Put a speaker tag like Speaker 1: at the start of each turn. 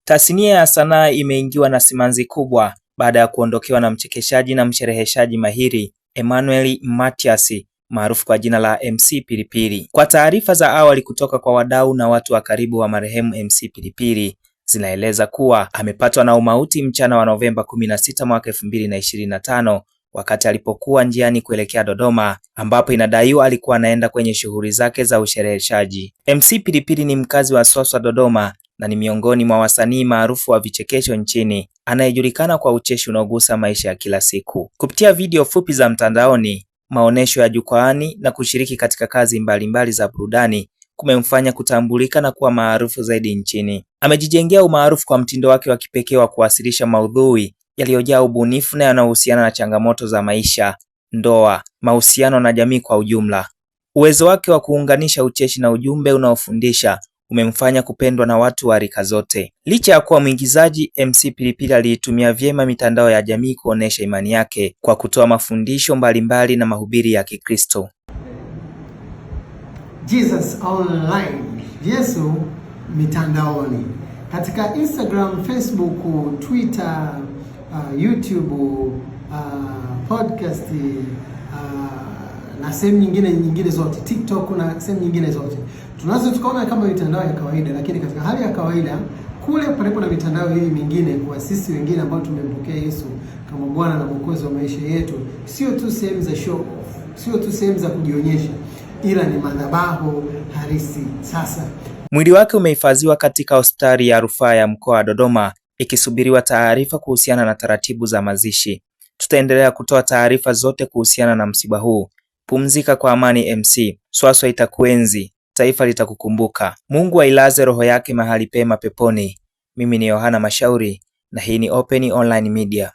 Speaker 1: Tasnia ya sanaa imeingiwa na simanzi kubwa baada ya kuondokewa na mchekeshaji na mshereheshaji mahiri Emmanuel Matias maarufu kwa jina la MC Pilipili. Kwa taarifa za awali kutoka kwa wadau na watu wa karibu wa marehemu MC Pilipili zinaeleza kuwa amepatwa na umauti mchana wa Novemba 16 mwaka 2025 wakati alipokuwa njiani kuelekea Dodoma, ambapo inadaiwa alikuwa anaenda kwenye shughuli zake za ushereheshaji. MC Pilipili ni mkazi wa Swaswa, Dodoma, na ni miongoni mwa wasanii maarufu wa vichekesho nchini, anayejulikana kwa ucheshi unaogusa maisha ya kila siku. Kupitia video fupi za mtandaoni, maonesho ya jukwaani na kushiriki katika kazi mbalimbali za burudani kumemfanya kutambulika na kuwa maarufu zaidi nchini. Amejijengea umaarufu kwa mtindo wake wa kipekee wa kuwasilisha maudhui yaliyojaa ubunifu na yanayohusiana na changamoto za maisha, ndoa, mahusiano na jamii kwa ujumla. Uwezo wake wa kuunganisha ucheshi na ujumbe unaofundisha umemfanya kupendwa na watu wa rika zote. Licha ya kuwa mwigizaji, MC Pilipili aliitumia vyema mitandao ya jamii kuonesha imani yake kwa kutoa mafundisho mbalimbali na mahubiri ya Kikristo.
Speaker 2: Jesus online, Yesu mitandaoni. Katika Instagram, Facebook, Twitter, YouTube, podcast, na sehemu nyingine zote, TikTok na sehemu nyingine zote. Tunaweza tukaona kama mitandao ya kawaida, lakini katika hali ya kawaida kule palipo na mitandao hii mingine, kwa sisi wengine ambao tumempokea Yesu kama Bwana na Mwokozi wa maisha yetu, sio tu sehemu za show off, sio tu sehemu za kujionyesha, ila ni madhabahu halisi. Sasa
Speaker 1: mwili wake umehifadhiwa katika hospitali ya rufaa ya mkoa wa Dodoma, ikisubiriwa taarifa kuhusiana na taratibu za mazishi. Tutaendelea kutoa taarifa zote kuhusiana na msiba huu. Pumzika kwa amani MC. Swaswa itakuenzi, taifa litakukumbuka. Mungu ailaze roho yake mahali pema peponi. Mimi ni Yohana Mashauri na hii ni Open Online Media.